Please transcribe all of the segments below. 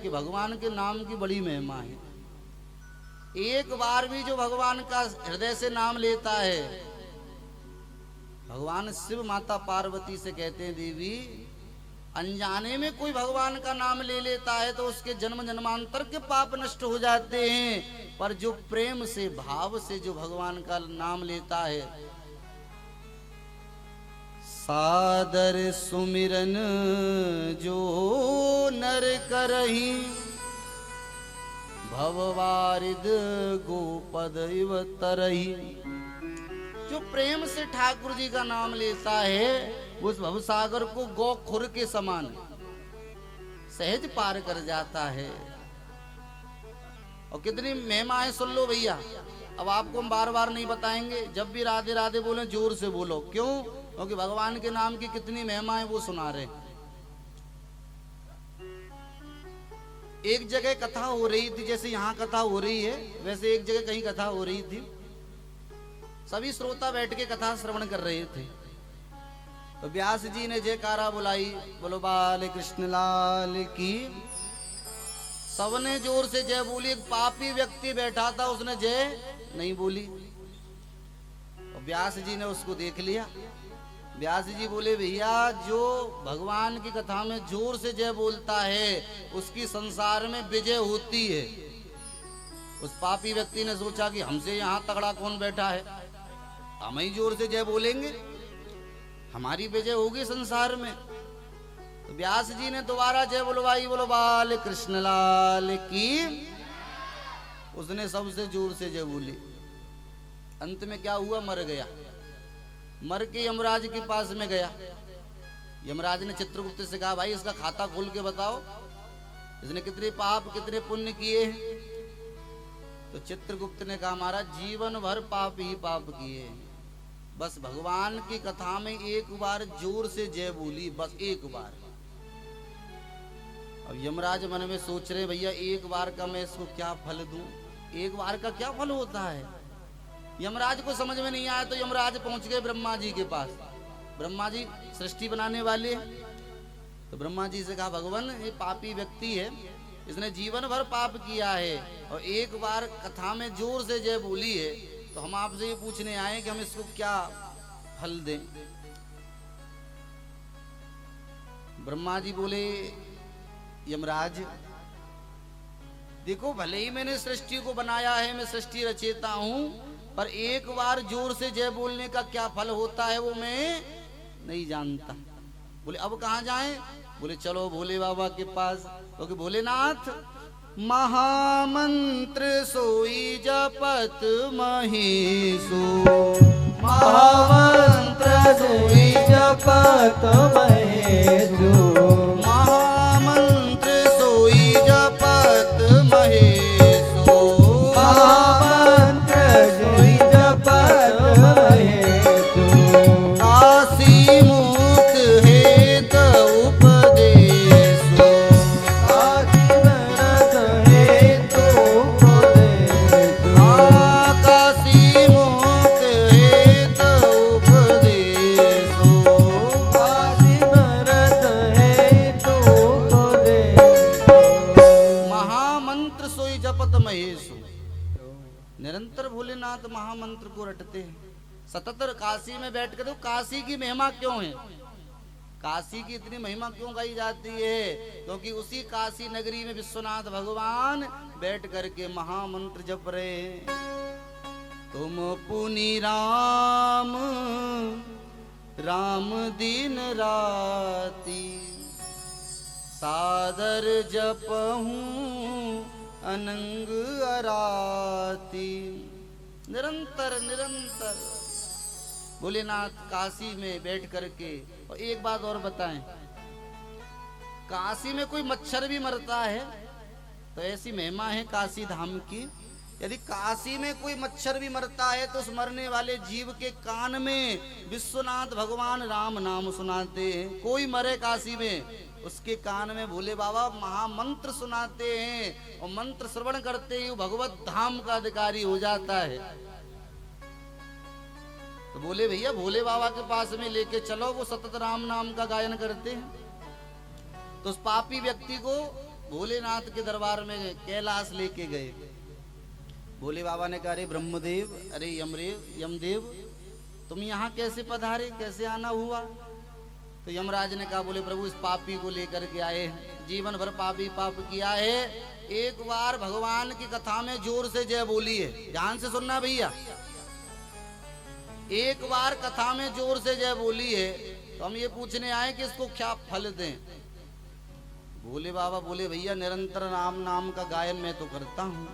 कि भगवान के नाम की बड़ी महिमा है। एक बार भी जो भगवान का हृदय से नाम लेता है, भगवान शिव माता पार्वती से कहते हैं, देवी अनजाने में कोई भगवान का नाम ले लेता है तो उसके जन्म जन्मांतर के पाप नष्ट हो जाते हैं, पर जो प्रेम से भाव से जो भगवान का नाम लेता है, सादर सुमिरन जो नर करही, भववारिद गोपद इव तरही। जो प्रेम से ठाकुर जी का नाम लेता है उस भवसागर को गोखुर के समान सहज पार कर जाता है। और कितनी महिमाएं सुन लो भैया। अब आपको हम बार बार नहीं बताएंगे, जब भी राधे राधे बोले जोर से बोलो। क्यों? क्योंकि भगवान के नाम की कितनी महिमाएं वो सुना रहे। एक जगह कथा हो रही थी, जैसे यहाँ कथा हो रही है वैसे एक जगह कहीं कथा हो रही थी। सभी श्रोता बैठ के कथा श्रवण कर रहे थे। तो व्यास जी ने जयकारा बुलाई, बोलो बाल कृष्ण लाल की। सबने जोर से जय बोली। एक पापी व्यक्ति बैठा था, उसने जय नहीं बोली। तो व्यास जी ने उसको देख लिया। व्यास जी बोले, भैया जो भगवान की कथा में जोर से जय बोलता है उसकी संसार में विजय होती है। उस पापी व्यक्ति ने सोचा कि हमसे यहाँ तगड़ा कौन बैठा है, हम ही जोर से जय बोलेंगे, हमारी विजय होगी संसार में। तो व्यास जी ने दोबारा जय बोलवाई, बोलो बाल कृष्ण लाल की। उसने सबसे जोर से जय बोली। अंत में क्या हुआ? मर गया। मर के यमराज के पास में गया। यमराज ने चित्रगुप्त से कहा, भाई इसका खाता खोल के बताओ, इसने कितने पाप कितने पुण्य किए। तो चित्रगुप्त ने कहा, महाराज जीवन भर पाप ही पाप किए, बस भगवान की कथा में एक बार जोर से जय बोली, बस एक बार। अब यमराज मन में सोच रहे, भैया एक बार का मैं इसको क्या फल दूं, एक बार का क्या फल होता है। यमराज को समझ में नहीं आया। तो यमराज पहुंच गए ब्रह्मा जी के पास। ब्रह्मा जी सृष्टि बनाने वाले। तो ब्रह्मा जी से कहा, भगवान ये पापी व्यक्ति है, इसने जीवन भर पाप किया है और एक बार कथा में जोर से जय बोली है, तो हम आपसे ये पूछने आए कि हम इसको क्या फल दें। ब्रह्मा जी बोले, यमराज देखो, भले ही मैंने सृष्टि को बनाया है, मैं सृष्टि रचेता हूं, पर एक बार जोर से जय बोलने का क्या फल होता है वो मैं नहीं जानता। बोले अब कहाँ जाएं? बोले चलो भोले बाबा के पास, क्योंकि भोलेनाथ महामंत्र सोई जपत महेशो, महामंत्र सोई जपत महेशो, महामंत्र सोई जपत महेशो, महामंत्र सोई जपत महेशो, काशी मुक्त हेत उपदेशो, काशी भरत हेतु उपदेशो, काशी मुक्त हेत उपदेशो, काशी भरत हेतु उपदेशो। महामंत्र सोई जपत महेशो। निरंतर भोलेनाथ महामंत्र को रटते हैं। सतत काशी में बैठ कर। तो काशी की महिमा क्यों है? काशी की इतनी महिमा क्यों गाई जाती है? क्योंकि उसी काशी नगरी में विश्वनाथ भगवान बैठ करके महामंत्र जप रहे हैं। तुम पुनि राम राम दिन राती, सादर जपहूं अनंग अराती। निरंतर निरंतर भोलेनाथ काशी में बैठ करके। और एक बात और बताएं, काशी में कोई मच्छर भी मरता है तो ऐसी महिमा है काशी धाम की। यदि काशी में कोई मच्छर भी मरता है तो उस मरने वाले जीव के कान में विश्वनाथ भगवान राम नाम सुनाते हैं। कोई मरे काशी में, उसके कान में भोले बाबा महामंत्र सुनाते हैं और मंत्र श्रवण करते ही भगवत धाम का अधिकारी हो जाता है। तो बोले भैया भोले बाबा के पास में लेके चलो, वो सतत राम नाम का गायन करते हैं। तो उस पापी व्यक्ति को भोलेनाथ के दरबार में कैलाश लेके गए। भोले बाबा ने कहा, अरे ब्रह्मदेव, अरे यमदेव, तुम यहाँ कैसे पधारे, कैसे आना हुआ? तो यमराज ने कहा, बोले प्रभु, इस पापी को लेकर के आए हैं, जीवन भर पापी पाप किया है। एक बार भगवान की कथा में जोर से जय बोली है, ध्यान से सुनना भैया। एक बार कथा में जोर से जय बोली है, तो हम ये पूछने आए कि इसको क्या फल दें। भोले बाबा बोले, भैया निरंतर राम नाम का गायन मैं तो करता हूँ,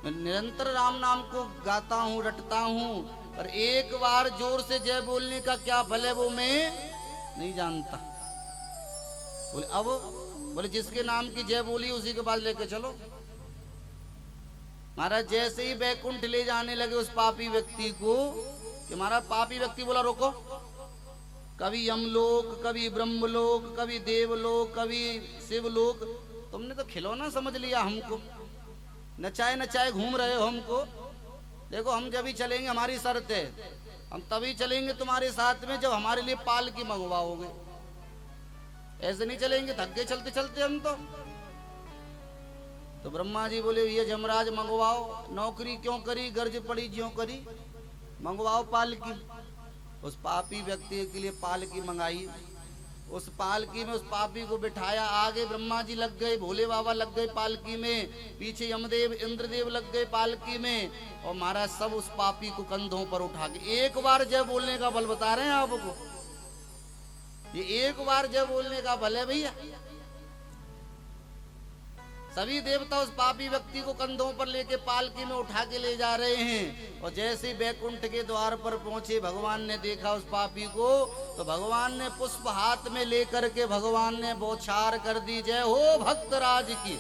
मैं निरंतर राम नाम को गाता हूँ, रटता हूँ, पर एक बार जोर से जय बोलने का क्या फल है वो मैं नहीं जानता। बोले अब, बोले जिसके नाम की जय बोली उसी के पास लेके चलो। महाराज जैसे ही बैकुंठ ले जाने लगे उस पापी व्यक्ति को, कि महाराज पापी व्यक्ति बोला, रोको, कभी यमलोक, कभी ब्रह्मलोक, कभी देवलोक, कभी शिवलोक, तुमने तो खिलौना समझ लिया हमको, नचाए नचाए घूम रहे हो हमको। देखो हम जब भी चलेंगे, हमारी शर्त है, हम तभी चलेंगे तुम्हारे साथ में जब हमारे लिए पालकी मंगवाओगे, ऐसे नहीं चलेंगे थक गए चलते चलते हम तो ब्रह्मा जी बोले, ये जमराज मंगवाओ, नौकरी क्यों करी, गर्ज पड़ी ज्यों करी, मंगवाओ पालकी। उस पापी व्यक्ति के लिए पालकी मंगाई। उस पालकी में उस पापी को बिठाया, आगे ब्रह्मा जी लग गए, भोले बाबा लग गए पालकी में, पीछे यमदेव इंद्रदेव लग गए पालकी में, और महाराज सब उस पापी को कंधों पर उठा के, एक बार जय बोलने का बल बता रहे हैं आपको, ये एक बार जय बोलने का बल है भैया। सभी देवता उस पापी व्यक्ति को कंधों पर लेके पालकी में उठा के ले जा रहे हैं। और जैसे बैकुंठ के द्वार पर पहुंचे, भगवान ने देखा उस पापी को, तो भगवान ने पुष्प हाथ में लेकर के भगवान ने बौछार कर दी, जय हो भक्तराज की।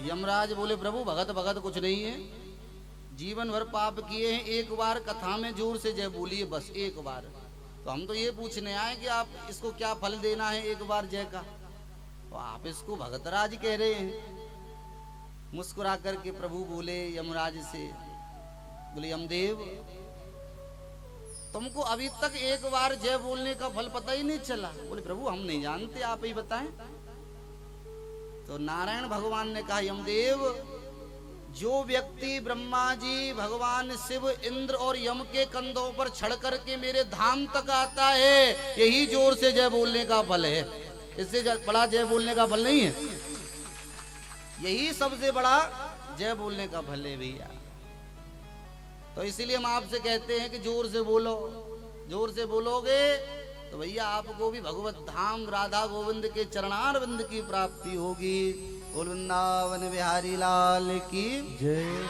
यमराज बोले, प्रभु भगत भगत कुछ नहीं है, जीवन भर पाप किए हैं, एक बार कथा में जोर से जय बोलिए, बस एक बार। तो हम तो ये पूछने आए कि आप इसको क्या फल देना है एक बार जय का, तो आप इसको भगतराज कह रहे हैं। मुस्कुरा करके प्रभु बोले यमराज से, बोले यमदेव, तुमको अभी तक एक बार जय बोलने का फल पता ही नहीं चला। बोले प्रभु हम नहीं जानते, आप ही बताएं। तो नारायण भगवान ने कहा, यमदेव, जो व्यक्ति ब्रह्मा जी, भगवान शिव, इंद्र और यम के कंधों पर चढ़ करके मेरे धाम तक आता है, यही जोर से जय बोलने का फल है। इससे बड़ा जय बोलने का फल नहीं है, यही सबसे बड़ा जय बोलने का फल है भैया। तो इसीलिए हम आपसे कहते हैं कि जोर से बोलो, जोर से बोलोगे तो भैया आपको भी भगवत धाम राधा गोविंद के चरणारविंद की प्राप्ति होगी। बोल वृंदावन बिहारी लाल की जय।